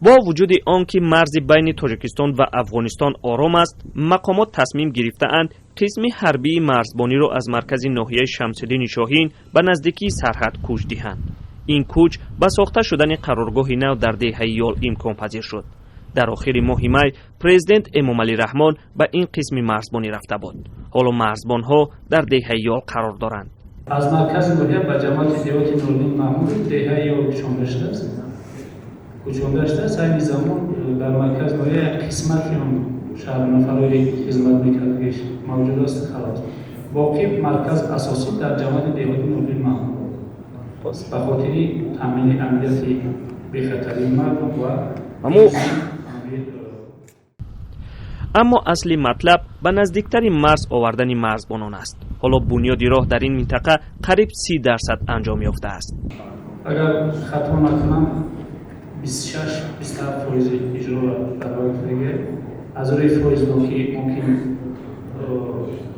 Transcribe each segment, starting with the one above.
با وجود آنکه مرز بین تاجیکستان و افغانستان آرام است، مقامات تصمیم گرفته‌اند قسم حربی مرزبانی را از مرکز ناحیه شمس‌الدین شاهین به نزدیکی سرحد کوچ دهند. این کوچ به ساخته شدن قرارگاه نو در دهه یال امکان پذیر شد. در آخر ماه می پرزیدنت امامعلی رحمان به این قسم مرزبانی رفته بود. حالا مرزبان‌ها در دهه یال قرار دارند. از مرکز ناحیه به جماعت دیوات نورالدین محمود دهه یال کوچانده شده است. کوچانده شده است. این زمان در مرکز ناحیه قسمتی هم شهر نفرای خدمت می‌کرد موجود است خلاص. باقی مرکز اساسی در جماعت دیوات نورالدین محمود است. به خاطر تامین امنیت بی‌خطری مردم و اما اصلی مطلب به نزدیکترین مرز آوردن مرزبانان است. حالا بنیادی راه در این منطقه قریب 30% انجام یافته است. اگر خطا نکنم 26-27% اجرا در حال دیگه از روی فایز باقی ممکن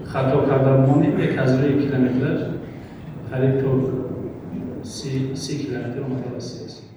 خطا کردن مانیم یک از روی کیلومتر قریب تا 30 کیلومتر اومده است.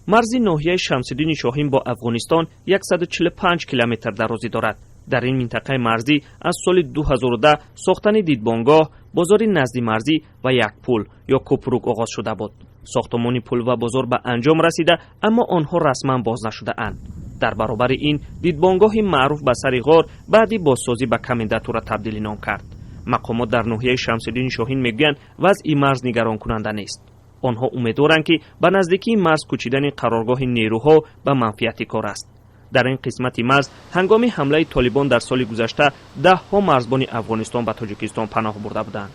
مرز ناحیه شمس‌الدین شاهین با افغانستان 145 کیلومتر درازی دارد. در این منطقه مرزی از سال 2010 ساختن دیدبانگاه، بازار نزدی مرزی و یک پل یا کوپروک آغاز شده بود. ساختمان پل و بازار به انجام رسیده اما آنها رسما باز نشده اند. در برابر این دیدبانگاه معروف به سر غار بعدی بازسازی به کمنداتوره تبدیل نام کرد. مقامات در ناحیه شمس‌الدین شاهین میگویند وضع مرز نگران کننده نیست. آنها امیدوارند که به نزدیکی مرز کوچیدن قرارگاه نیروها به منفعت کار است. در این قسمت مرز هنگام حمله طالبان در سال گذشته 10 مرزبان افغانستان به تاجیکستان پناه برده بودند.